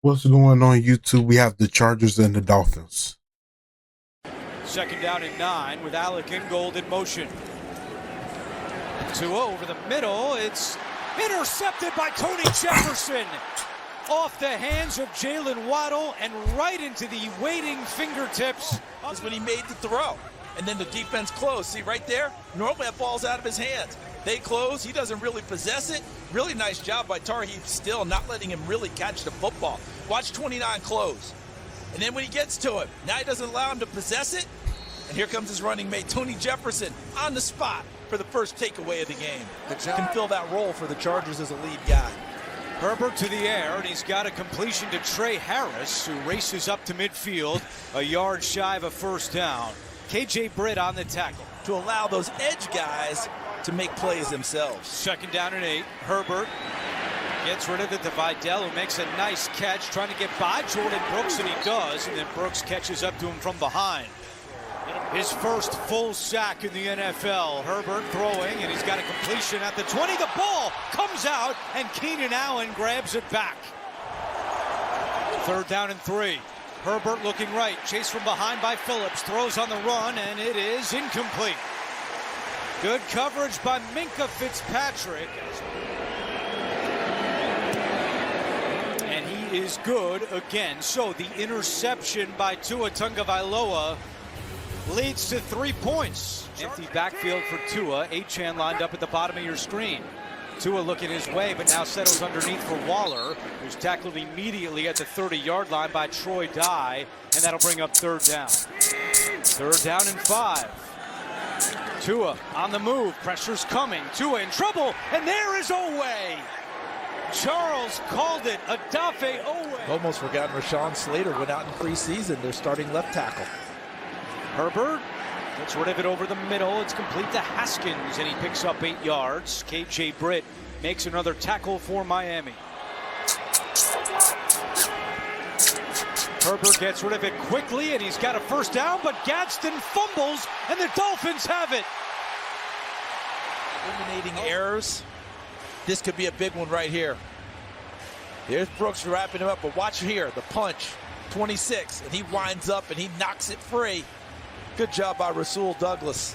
What's going on YouTube? We have the Chargers and the Dolphins. Second down and 9 with Alec Ingold in motion. Tua over the middle. It's intercepted by Tony Jefferson. Off the hands of Jalen Waddle and right into the waiting fingertips. That's when he made the throw. And then the defense closed. See right there? Normally that ball's out of his hands. They close. He doesn't really possess it. Really nice job by Tarheed still not letting him really catch the football. Watch 29 close. And then when he gets to it, now he doesn't allow him to possess it. And here comes his running mate, Tony Jefferson, on the spot for the first takeaway of the game. Can fill that role for the Chargers as a lead guy. Herbert to the air, and he's got a completion to Trey Harris, who races up to midfield, a yard shy of a first down. KJ Britt on the tackle. To allow those edge guys to make plays themselves. Second down and 8. Herbert gets rid of it to Vidal, who makes a nice catch, trying to get by Jordan Brooks, and he does, and then Brooks catches up to him from behind. His first full sack in the NFL. Herbert throwing, and he's got a completion at the 20. The ball comes out, and Keenan Allen grabs it back. Third down and 3. Herbert looking right, chased from behind by Phillips, throws on the run, and it is incomplete. Good coverage by Minkah Fitzpatrick. And he is good again. So the interception by Tua Tagovailoa leads to 3 points. Empty backfield for Tua. Achane lined up at the bottom of your screen. Tua looking his way, but now settles underneath for Waller, who's tackled immediately at the 30-yard line by Troy Dye, and that'll bring up third down. Third down and 5. Tua on the move, pressure's coming. Tua in trouble, and there is Oweh. Charles called it Odafe Oweh. Almost forgotten Rashawn Slater went out in preseason. They're starting left tackle. Herbert gets rid of it over the middle. It's complete to Haskins, and he picks up 8 yards. KJ Britt makes another tackle for Miami. Herbert gets rid of it quickly, and he's got a first down, but Gadsden fumbles, and the Dolphins have it. Eliminating errors. This could be a big one right here. There's Brooks wrapping him up, but watch here, the punch. 26, and he winds up, and he knocks it free. Good job by Rasul Douglas.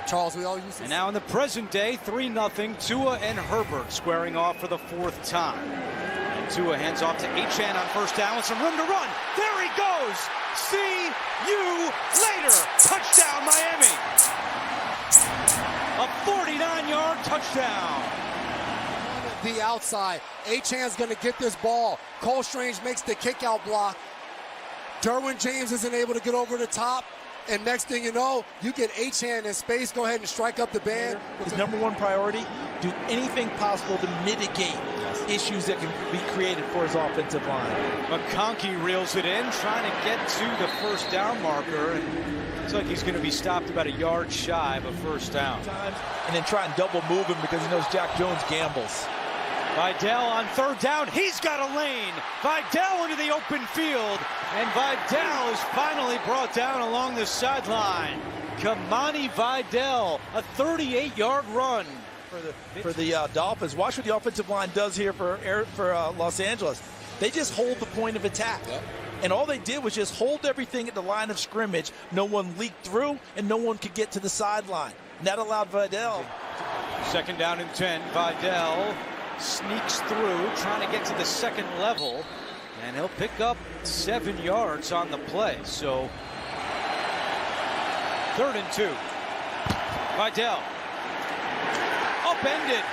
Charles, we all use this. And now in the present day, 3-0, Tua and Herbert squaring off for the 4th time. And Tua hands off to Achane on first down with some room to run. There he goes. See you later. Touchdown, Miami. A 49-yard touchdown. The outside. Achane's going to get this ball. Cole Strange makes the kick-out block. Derwin James isn't able to get over the top, and next thing you know, you get Achane in space. Go ahead and strike up the band. His number one priority, do anything possible to mitigate issues that can be created for his offensive line. McConkey reels it in, trying to get to the first down marker, and looks like he's going to be stopped about a yard shy of a first down. And then try and double move him because he knows Jack Jones gambles. Vidal on third down. He's got a lane. Vidal into the open field. And Vidal is finally brought down along the sideline. Kamani Vidal, a 38-yard run. For the Dolphins. Watch what the offensive line does here for Los Angeles. They just hold the point of attack. Yep. And all they did was just hold everything at the line of scrimmage. No one leaked through, and no one could get to the sideline. And that allowed Vidal. Second down and 10. Vidal sneaks through, trying to get to the second level, and he'll pick up 7 yards on the play. So, 3rd and 2. Vidal upended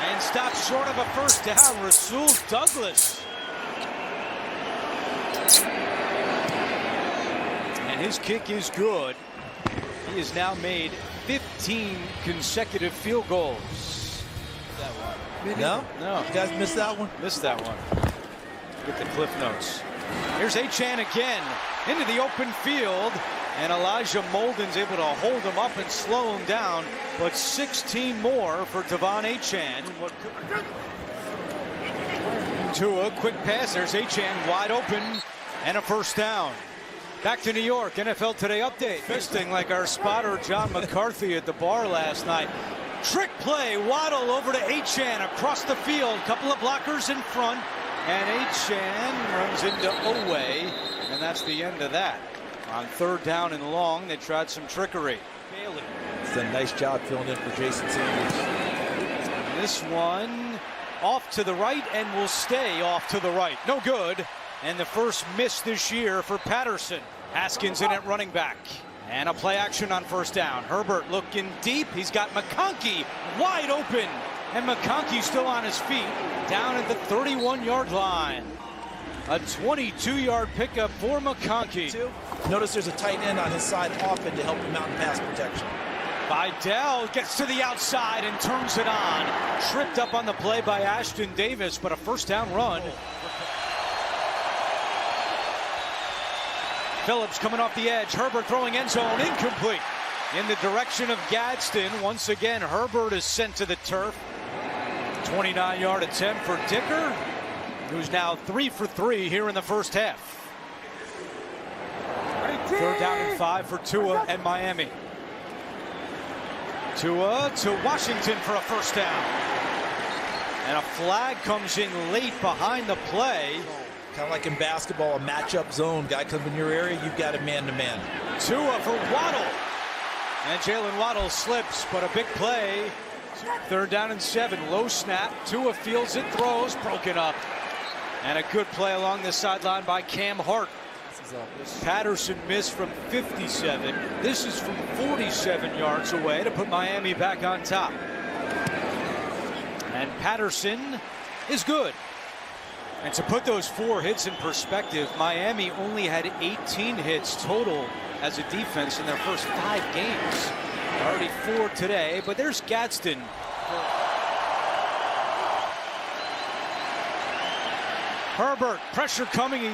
and stops short of a first down. Rasul Douglas. And his kick is good. He has now made 15 consecutive field goals. No? No. You guys missed that one? Missed that one. Get the cliff notes. Here's Achane again into the open field, and Elijah Molden's able to hold him up and slow him down, but 16 more for Devon Achane. Tua, quick pass. There's Achane wide open, and a first down. Back to New York. NFL Today update. Fisting like our spotter John McCarthy at the bar last night. Trick play, Waddle over to Achane across the field. Couple of blockers in front. And Achan runs into Owe, and that's the end of that. On third down and long, they tried some trickery. Bailey. It's a nice job filling in for Jason Sanders. This one off to the right and will stay off to the right. No good. And the first miss this year for Patterson. Haskins in at running back. And a play action on first down. Herbert looking deep. He's got McConkey wide open. And McConkey still on his feet down at the 31-yard line. A 22-yard pickup for McConkey. Notice there's a tight end on his side often to help him out in pass protection. Vidal gets to the outside and turns it on. Tripped up on the play by Ashton Davis, but a first down run. Phillips coming off the edge. Herbert throwing end zone, incomplete. In the direction of Gadsden. Once again, Herbert is sent to the turf. 29-yard attempt for Dicker, who's now 3 for 3 here in the first half. Third down and 5 for Tua and Miami. Tua to Washington for a first down. And a flag comes in late behind the play. Kind of like in basketball, a matchup zone. Guy comes in your area, you've got a man-to-man. Tua for Waddle. And Jalen Waddle slips, but a big play. Third down and 7. Low snap. Tua fields it, throws, broken up. And a good play along the sideline by Cam Hart. Patterson missed from 57. This is from 47 yards away to put Miami back on top. And Patterson is good. And to put those 4 hits in perspective, Miami only had 18 hits total as a defense in their first 5 games. Already 4 today, but there's Gadsden. Herbert, pressure coming. He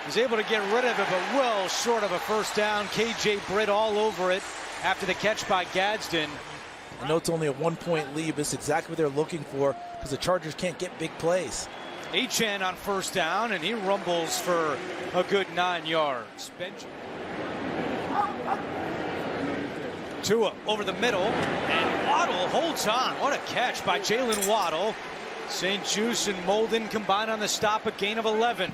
was able to get rid of it, but well short of a first down. KJ Britt all over it after the catch by Gadsden. I know it's only a 1-point lead, but it's exactly what they're looking for because the Chargers can't get big plays. Achan on first down, and he rumbles for a good 9 yards. Tua over the middle, and Waddle holds on. What a catch by Jalen Waddle. St. Juice and Molden combine on the stop, a gain of 11.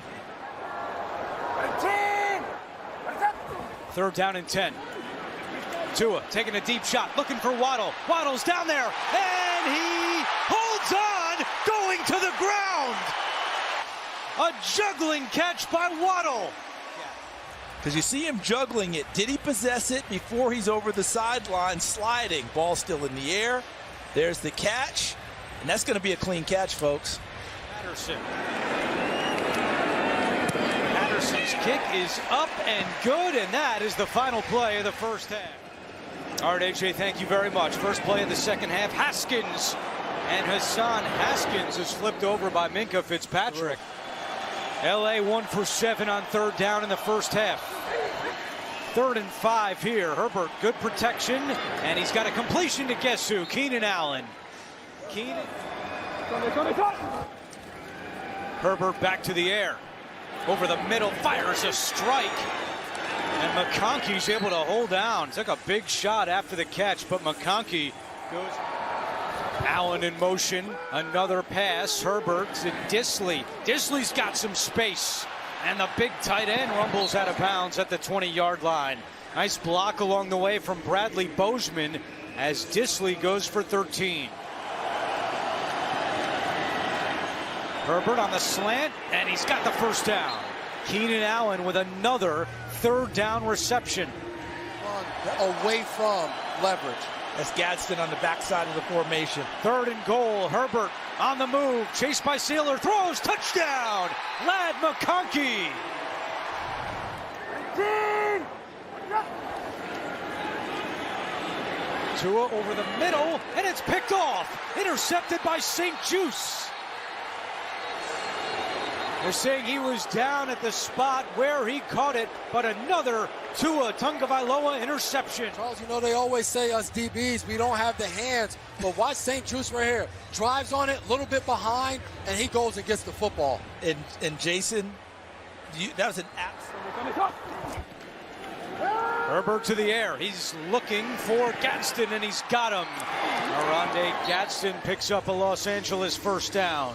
Third down and 10. Tua taking a deep shot, looking for Waddle. Waddle's down there, and he holds on, going to the ground. A juggling catch by Waddle. Because you see him juggling it. Did he possess it before he's over the sideline sliding? Ball still in the air. There's the catch. And that's going to be a clean catch, folks. Patterson's kick is up and good, and that is the final play of the first half. All right, AJ, thank you very much. First play of the second half, Haskins. And Hassan Haskins is flipped over by Minkah Fitzpatrick. LA 1 for 7 on third down in the first half. 3rd and 5 here. Herbert, good protection, and he's got a completion to guess who? Keenan Allen. Herbert back to the air. Over the middle, fires a strike. And McConkey's able to hold down. Took a big shot after the catch, but McConkey goes. Allen in motion. Another pass. Herbert to Disley. Disley's got some space. And the big tight end rumbles out of bounds at the 20-yard line. Nice block along the way from Bradley Bozeman as Disley goes for 13. Herbert on the slant, and he's got the first down. Keenan Allen with another third down reception. Away from leverage. That's Gadsden on the backside of the formation. 3rd and goal. Herbert on the move. Chased by Sealer. Throws. Touchdown. Ladd McConkey. Tua over the middle, and it's picked off. Intercepted by St. Juice. They're saying he was down at the spot where he caught it, but another Tua Tagovailoa interception. Charles, you know they always say us DBs, we don't have the hands, but watch St. Juice right here. Drives on it, a little bit behind, and he goes and gets the football. And Jason, that was an absolute. Herbert to the air. He's looking for Gadsden, and he's got him. Arande Gadsden picks up a Los Angeles first down.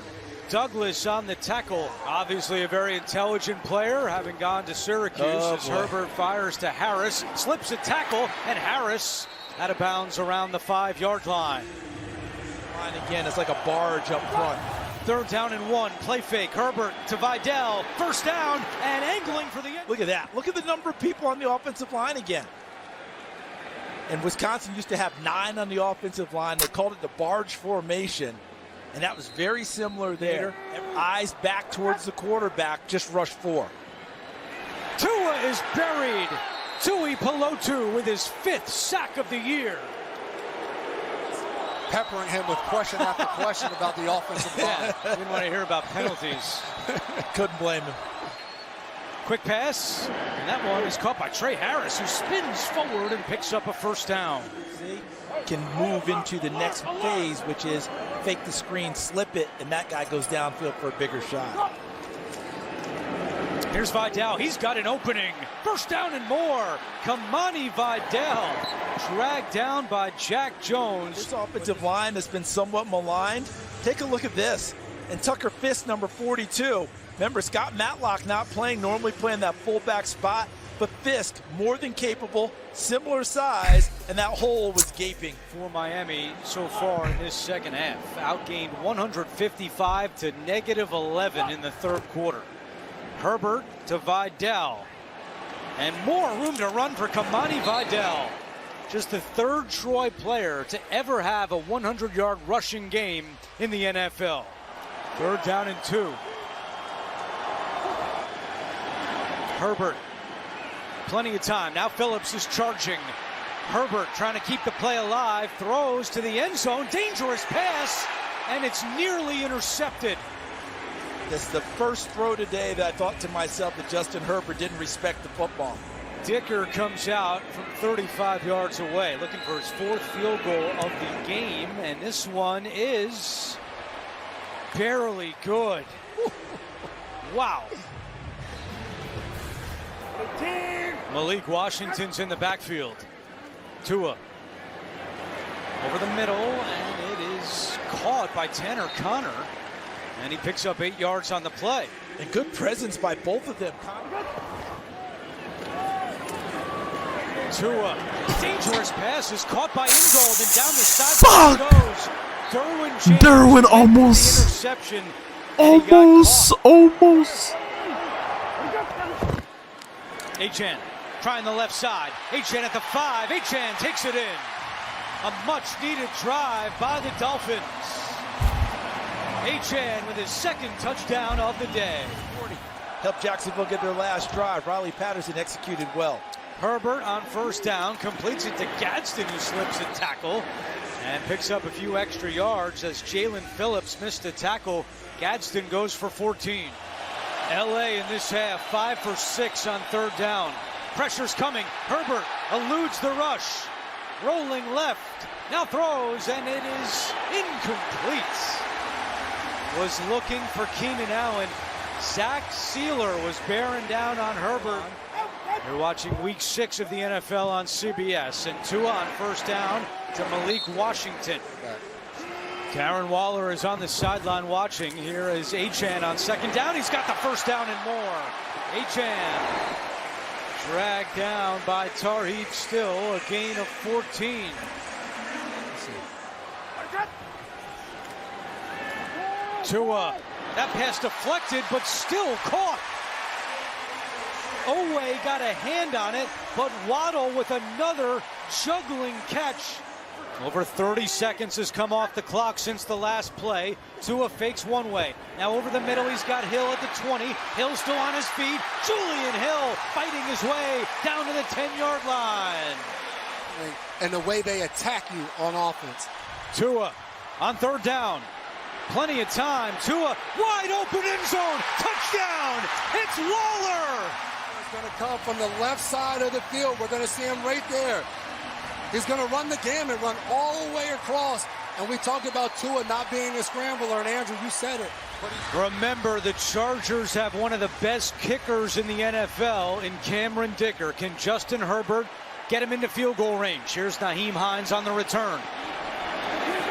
Douglas on the tackle. Obviously a very intelligent player, having gone to Syracuse as Herbert fires to Harris, slips a tackle, and Harris out of bounds around the 5-yard line. Line again, it's like a barge up front. 3rd down and 1, play fake, Herbert to Vidal, 1st down, and angling for the end. Look at that. Look at the number of people on the offensive line again. And Wisconsin used to have 9 on the offensive line. They called it the barge formation. And that was very similar there. Eyes back towards the quarterback, just rush 4. Tua is buried. Tui Pelotu with his 5th sack of the year. Peppering him with question after question about the offensive line. Didn't want to hear about penalties. Couldn't blame him. Quick pass, and that one is caught by Trey Harris, who spins forward and picks up a 1st down. Can move into the next phase, which is fake the screen, slip it, and that guy goes downfield for a bigger shot. Here's Vidal. He's got an opening. 1st down and more. Kamani Vidal dragged down by Jack Jones. This offensive line has been somewhat maligned. Take a look at this. And Tucker Fisk, number 42. Remember, Scott Matlock not playing, normally playing that fullback spot. But Fisk, more than capable, similar size, and that hole was gaping. For Miami so far in this 2nd half. Outgained 155 to -11 in the 3rd quarter. Herbert to Vidal. And more room to run for Kamani Vidal. Just the 3rd Troy player to ever have a 100-yard rushing game in the NFL. 3rd down and 2. Herbert. Plenty of time. Now Phillips is charging. Herbert trying to keep the play alive. Throws to the end zone. Dangerous pass. And it's nearly intercepted. This is the first throw today that I thought to myself that Justin Herbert didn't respect the football. Dicker comes out from 35 yards away, looking for his 4th field goal of the game. And this one is barely good. Wow. Malik Washington's in the backfield. Tua over the middle, and it is caught by Tanner Connor. And he picks up 8 yards on the play. And good presence by both of them. Tua, dangerous pass is caught by Ingold, and down the sideline goes. Derwin almost. Interception. Almost. Achane trying the left side. Achane at the 5. Achane takes it in. A much-needed drive by the Dolphins. Achane with his 2nd touchdown of the day. Helped Jacksonville get their last drive. Riley Patterson executed well. Herbert on 1st down completes it to Gadsden, who slips a tackle and picks up a few extra yards as Jalen Phillips missed a tackle. Gadsden goes for 14. LA in this half, 5 for 6 on 3rd down. Pressure's coming. Herbert eludes the rush. Rolling left. Now throws, and it is incomplete. Was looking for Keenan Allen. Zach Sealer was bearing down on Herbert. You're watching week 6 of the NFL on CBS. And Tua on 1st down to Malik Washington. Darren Waller is on the sideline watching. Here is Achane on 2nd down. He's got the 1st down and more. Achane dragged down by Tarheeb Still, a gain of 14. Tua, that pass deflected, but still caught. Owe got a hand on it, but Waddle with another juggling catch. Over 30 seconds has come off the clock since the last play. Tua fakes one way. Now over the middle, he's got Hill at the 20. Hill still on his feet. Julian Hill fighting his way down to the 10-yard line. And the way they attack you on offense. Tua on 3rd down. Plenty of time. Tua wide open end zone. Touchdown. It's Waller. It's going to come from the left side of the field. We're going to see him right there. He's going to run the gamut, run all the way across. And we talked about Tua not being a scrambler. And Andrew, you said it. Remember, the Chargers have one of the best kickers in the NFL in Cameron Dicker. Can Justin Herbert get him into field goal range? Here's Nyheim Hines on the return.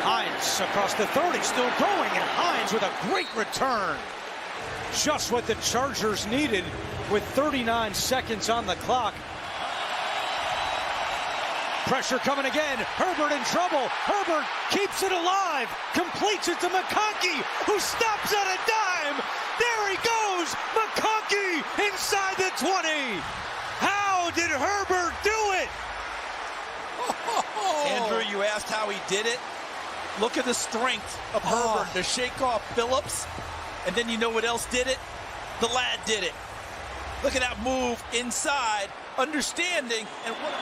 Hines Pitts across the 30, still going, and Hines with a great return. Just what the Chargers needed with 39 seconds on the clock. Pressure coming again. Herbert in trouble. Herbert keeps it alive. Completes it to McConkey, who stops on a dime. There he goes. McConkey inside the 20. How did Herbert do it? Andrew, you asked how he did it. Look at the strength of Herbert to shake off Phillips. And then you know what else did it? The lad did it. Look at that move inside, understanding, and what...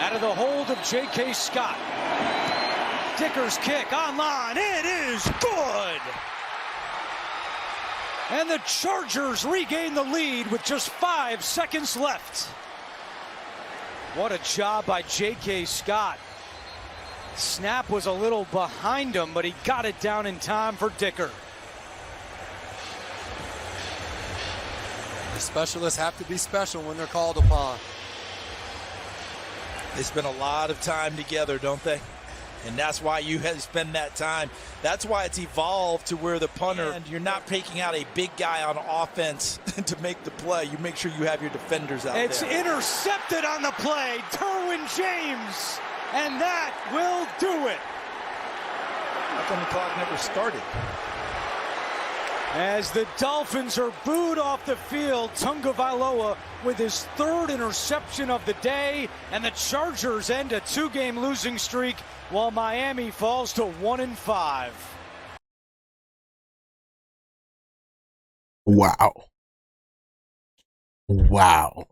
Out of the hold of J.K. Scott. Dicker's kick online. It is good. And the Chargers regain the lead with just 5 seconds left. What a job by J.K. Scott. Snap was a little behind him, but he got it down in time for Dicker. The specialists have to be special when they're called upon. They spend a lot of time together, don't they? And that's why you have to spend that time. That's why it's evolved to where the punter, and you're not taking out a big guy on offense to make the play. You make sure you have your defenders out there. It's intercepted on the play. Derwin James. And that will do it. How come the clock never started? As the Dolphins are booed off the field, Tagovailoa with his 3rd interception of the day, and the Chargers end a 2-game losing streak while Miami falls to 1-5. Wow. Wow.